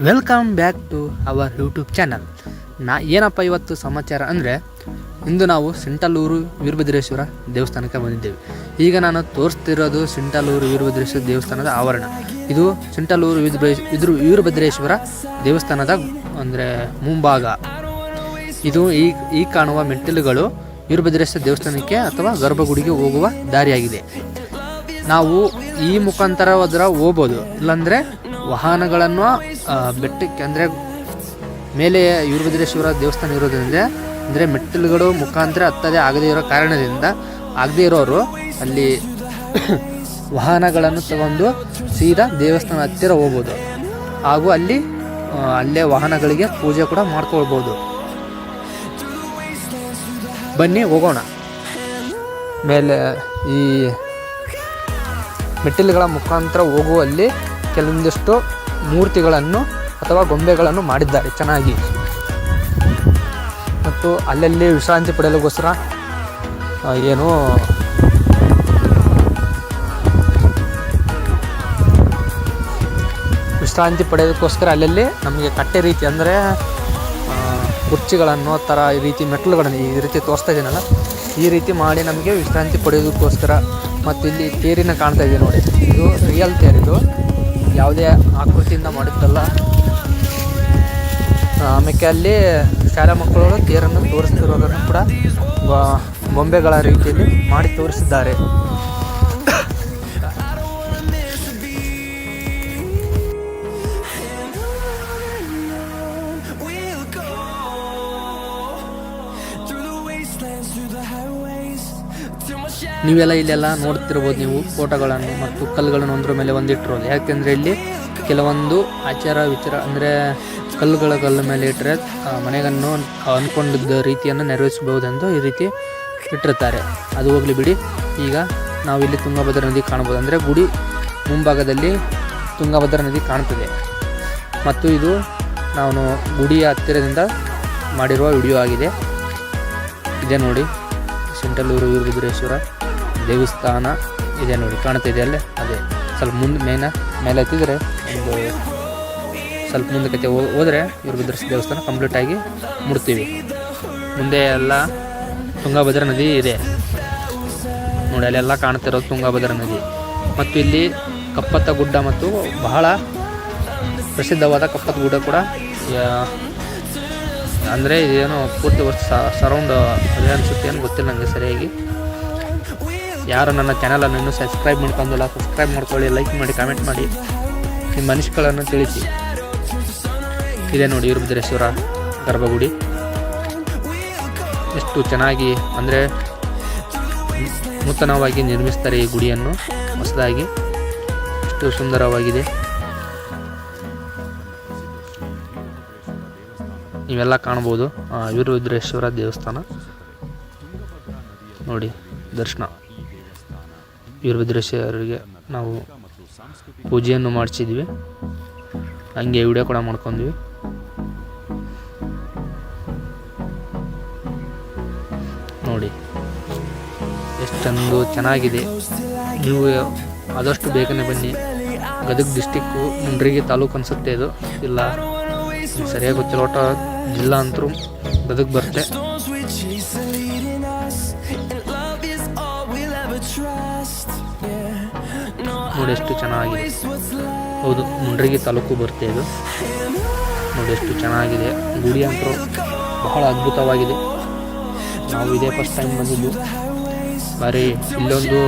Welcome back to our YouTube channel. ಏನಪ್ಪ ಇವತ್ತು ಸಮಾಚಾರ ಅಂದರೆ, ಇಂದು ನಾವು ಸಿಂಟಲೂರು ವೀರಭದ್ರೇಶ್ವರ ದೇವಸ್ಥಾನಕ್ಕೆ ಬಂದಿದ್ದೇವೆ. ಈಗ ನಾನು ತೋರಿಸ್ತಿರೋದು ಸಿಂಟಲೂರು ವೀರಭದ್ರೇಶ್ವರ ದೇವಸ್ಥಾನದ ಆವರಣ. ಇದು ಸಿಂಟಲೂರು ವೀರಭದ್ರೇಶ್ವರ ದೇವಸ್ಥಾನದ ಅಂದರೆ ಮುಂಭಾಗ. ಇದು ಈ ಕಾಣುವ ಮೆಟ್ಟಿಲುಗಳು ವೀರಭದ್ರೇಶ್ವರ ದೇವಸ್ಥಾನಕ್ಕೆ ಅಥವಾ ಗರ್ಭಗುಡಿಗೆ ಹೋಗುವ ದಾರಿಯಾಗಿದೆ. ನಾವು ಈ ಮುಖಾಂತರ ಹೋದ್ರೆ ಹೋಗ್ಬೋದು, ಇಲ್ಲಾಂದರೆ ವಾಹನಗಳನ್ನು ಬೆಟ್ಟಕ್ಕೆ ಅಂದರೆ ಮೇಲೆ ವೀರಭದ್ರೇಶ್ವರ ದೇವಸ್ಥಾನ ಇರೋದ್ರಿಂದ ಅಂದರೆ ಮೆಟ್ಟಿಲುಗಳು ಮುಖಾಂತರ ಹತ್ತದೇ ಆಗದೇ ಇರೋ ಕಾರಣದಿಂದ ಆಗದೇ ಇರೋರು ಅಲ್ಲಿ ವಾಹನಗಳನ್ನು ತಗೊಂಡು ಸೀದಾ ದೇವಸ್ಥಾನ ಹತ್ತಿರ ಹೋಗ್ಬೋದು. ಹಾಗೂ ಅಲ್ಲೇ ವಾಹನಗಳಿಗೆ ಪೂಜೆ ಕೂಡ ಮಾಡ್ಕೊಳ್ಬೋದು. ಬನ್ನಿ ಹೋಗೋಣ. ಮೇಲೆ ಈ ಮೆಟ್ಟಿಲುಗಳ ಮುಖಾಂತರ ಹೋಗುವಲ್ಲಿ ಕೆಲವೊಂದಿಷ್ಟು ಮೂರ್ತಿಗಳನ್ನು ಅಥವಾ ಗೊಂಬೆಗಳನ್ನು ಮಾಡಿದ್ದಾರೆ ಚೆನ್ನಾಗಿ. ಮತ್ತು ಅಲ್ಲಲ್ಲಿ ವಿಶ್ರಾಂತಿ ಪಡೆಯಲಿಗೋಸ್ಕರ ವಿಶ್ರಾಂತಿ ಪಡೆಯೋದಕ್ಕೋಸ್ಕರ ಅಲ್ಲಲ್ಲಿ ನಮಗೆ ಕಟ್ಟೆ ರೀತಿ ಅಂದರೆ ಕುರ್ಚಿಗಳನ್ನು ಥರ ಈ ರೀತಿ ಮೆಟ್ಟಿಲುಗಳನ್ನು ಈ ರೀತಿ ತೋರಿಸ್ತಾ ಇದ್ದೀನಲ್ಲ, ಈ ರೀತಿ ಮಾಡಿ ನಮಗೆ ವಿಶ್ರಾಂತಿ ಪಡೆಯೋದಕ್ಕೋಸ್ಕರ. ಮತ್ತು ಇಲ್ಲಿ ತೇರಿನ ಕಾಣ್ತಾ ಇದೆ ನೋಡಿ, ಇದು ರಿಯಲ್ ತೇರಿದು, ಯಾವುದೇ ಆಕೃತಿಯಿಂದ ಮಾಡಿದ್ದಲ್ಲ. ಆಮೇಲೆ ಅಲ್ಲಿ ಶಾಲಾ ಮಕ್ಕಳು ತೇರನ್ನು ತೋರಿಸ್ತಿರೋದನ್ನು ಕೂಡ ಗೊಂಬೆಗಳ ರೀತಿಯಲ್ಲಿ ಮಾಡಿ ತೋರಿಸಿದ್ದಾರೆ. ನೀವೆಲ್ಲ ಇಲ್ಲೆಲ್ಲ ನೋಡ್ತಿರ್ಬೋದು ನೀವು ಫೋಟೋಗಳನ್ನು ಮತ್ತು ಕಲ್ಲುಗಳನ್ನು ಒಂದ್ರ ಮೇಲೆ ಒಂದಿಟ್ಟಿರೋದು. ಯಾಕೆಂದರೆ ಇಲ್ಲಿ ಕೆಲವೊಂದು ಆಚಾರ ವಿಚಾರ ಅಂದರೆ ಕಲ್ಲು ಮೇಲೆ ಇಟ್ಟರೆ ಮನೆಯನ್ನು ಅಂದ್ಕೊಂಡಿದ್ದ ರೀತಿಯನ್ನು ನೆರವೇರಿಸಬಹುದೆಂದು ಈ ರೀತಿ ಇಟ್ಟಿರ್ತಾರೆ. ಅದು ಹೋಗಲಿ ಬಿಡಿ. ಈಗ ನಾವಿಲ್ಲಿ ತುಂಗಭದ್ರಾ ನದಿ ಕಾಣ್ಬೋದು. ಅಂದರೆ ಗುಡಿ ಮುಂಭಾಗದಲ್ಲಿ ತುಂಗಭದ್ರಾ ನದಿ ಕಾಣ್ತದೆ. ಮತ್ತು ಇದು ನಾನು ಗುಡಿಯ ಹತ್ತಿರದಿಂದ ಮಾಡಿರುವ ವಿಡಿಯೋ ಆಗಿದೆ. ಇದೆ ನೋಡಿ, ಸಿಂಟಲೂರು ವೀರಭದ್ರೇಶ್ವರ ದೇವಸ್ಥಾನ ಇದೆ ನೋಡಿ, ಕಾಣ್ತಿದೆ ಅಲ್ಲೇ. ಅದೇ ಸ್ವಲ್ಪ ಮೇಲೆ ಹತ್ತಿದ್ರೆ ಒಂದು ಸ್ವಲ್ಪ ಮುಂದಕ್ಕೆ ಹೋದರೆ ವೀರಭದ್ರೇಶ್ವರ ದೇವಸ್ಥಾನ ಕಂಪ್ಲೀಟಾಗಿ ಮುಡ್ತೀವಿ. ಮುಂದೆ ಎಲ್ಲ ತುಂಗಭದ್ರಾ ನದಿ ಇದೆ ನೋಡಿ, ಅಲ್ಲೆಲ್ಲ ಕಾಣ್ತಿರೋದು ತುಂಗಭದ್ರಾ ನದಿ. ಮತ್ತು ಇಲ್ಲಿ ಕಪ್ಪತ್ತ ಗುಡ್ಡ ಮತ್ತು ಬಹಳ ಪ್ರಸಿದ್ಧವಾದ ಕಪ್ಪತ್ತ ಗುಡ್ಡ ಕೂಡ ಅಂದರೆ ಇದೇನೋ ಪೂರ್ತಿ ವರ್ಷ ಸರೌಂಡ್ ಅದೇ ಅನಿಸುತ್ತೆ, ಏನು ಗೊತ್ತಿಲ್ಲ ನನಗೆ ಸರಿಯಾಗಿ. ಯಾರು ನನ್ನ ಚಾನಲನ್ನು ಇನ್ನೂ ಸಬ್ಸ್ಕ್ರೈಬ್ ಮಾಡ್ಕೊಂಡಿಲ್ಲ, ಸಬ್ಸ್ಕ್ರೈಬ್ ಮಾಡ್ಕೊಳ್ಳಿ, ಲೈಕ್ ಮಾಡಿ, ಕಾಮೆಂಟ್ ಮಾಡಿ, ನಿಮ್ಮ ಅನಿಸಿಕೆಗಳನ್ನು ತಿಳಿಸಿ. ಇದೆ ನೋಡಿ ವೀರಭದ್ರೇಶ್ವರ ಗರ್ಭಗುಡಿ. ಎಷ್ಟು ಚೆನ್ನಾಗಿ ಅಂದರೆ ನೂತನವಾಗಿ ನಿರ್ಮಿಸ್ತಾರೆ ಈ ಗುಡಿಯನ್ನು ಹೊಸದಾಗಿ. ಎಷ್ಟು ಸುಂದರವಾಗಿದೆ. ನೀವೆಲ್ಲ ಕಾಣ್ಬೋದು ವೀರಭದ್ರೇಶ್ವರ ದೇವಸ್ಥಾನ ನೋಡಿ. ದರ್ಶನ ವೀರಭದ್ರೇಶ್ವರಿಗೆ ನಾವು ಪೂಜೆಯನ್ನು ಮಾಡಿಸಿದ್ವಿ, ಹಂಗೆ ವಿಡಿಯೋ ಕೂಡ ಮಾಡ್ಕೊಂಡ್ವಿ. ನೋಡಿ ಎಷ್ಟೊಂದು ಚೆನ್ನಾಗಿದೆ. ನೀವು ಆದಷ್ಟು ಬೇಗನೆ ಬನ್ನಿ. ಗದಗ ಡಿಸ್ಟಿಕ್ಕು ಮುಂಡ್ರಿಗಿ ತಾಲೂಕು ಅನಿಸುತ್ತೆ ಇದು, ಇಲ್ಲ ಸರಿಯಾಗಿ ಗೊತ್ತಿಲ್ಲ. ಒಟ್ಟು ಜಿಲ್ಲಾ ಅಂತರೂ ಗದಗ ಬರುತ್ತೆ. ನೋಡಿ ಎಷ್ಟು ಚೆನ್ನಾಗಿದೆ. ಹೌದು, ಮುಂಡ್ರಿಗಿ ತಾಲೂಕು ಬರುತ್ತೆ ಇದು. ನೋಡಿ ಎಷ್ಟು ಚೆನ್ನಾಗಿದೆ. ಗುಡಿ ಅಂತೂ ಬಹಳ ಅದ್ಭುತವಾಗಿದೆ. ನಾವು ಇದೇ ಫಸ್ಟ್ ಟೈಮ್ ಬಂದಿದ್ದು. ಬಾರಿ ಇಲ್ಲೊಂದು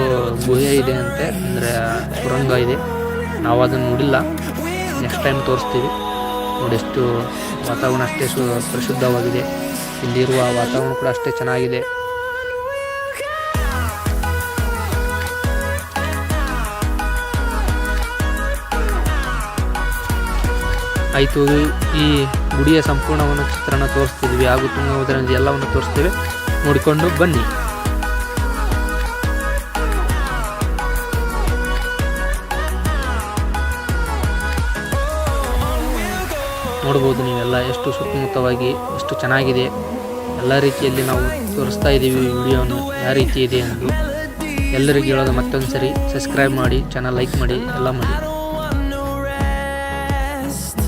ಗುಹೆ ಇದೆ ಅಂತೆ, ಅಂದರೆ ಸುರಂಗ ಇದೆ. ನಾವು ಅದನ್ನು ನೋಡಿಲ್ಲ, ನೆಕ್ಸ್ಟ್ ಟೈಮ್ ತೋರಿಸ್ತೀವಿ. ನೋಡಿ ಎಷ್ಟು ವಾತಾವರಣ ಅಷ್ಟೇ ಪರಿಶುದ್ಧವಾಗಿದೆ. ಇಲ್ಲಿರುವ ವಾತಾವರಣ ಕೂಡ ಅಷ್ಟೇ ಚೆನ್ನಾಗಿದೆ. ಆಯಿತು, ಈ ಗುಡಿಯ ಸಂಪೂರ್ಣವನ್ನು ಚಿತ್ರಣ ತೋರಿಸ್ತಿದ್ವಿ ಹಾಗೂ ತುಂಗಭದ್ರಾ ನದಿ ಎಲ್ಲವನ್ನು ತೋರಿಸ್ತೇವೆ. ನೋಡಿಕೊಂಡು ಬನ್ನಿ. ನೋಡ್ಬೋದು ನೀವೆಲ್ಲ ಎಷ್ಟು ಸುತ್ತಮುತ್ತವಾಗಿ ಎಷ್ಟು ಚೆನ್ನಾಗಿದೆ. ಎಲ್ಲ ರೀತಿಯಲ್ಲಿ ನಾವು ತೋರಿಸ್ತಾ ಇದ್ದೀವಿ ವಿಡಿಯೋವನ್ನು ಯಾವ ರೀತಿ ಇದೆ ಎಂದು. ಎಲ್ಲರಿಗೂ ಹೇಳೋದು ಮತ್ತೊಂದು ಸರಿ ಸಬ್ಸ್ಕ್ರೈಬ್ ಮಾಡಿ, ಚಾನಲ್ ಲೈಕ್ ಮಾಡಿ, ಎಲ್ಲ ಮಾಡಿ.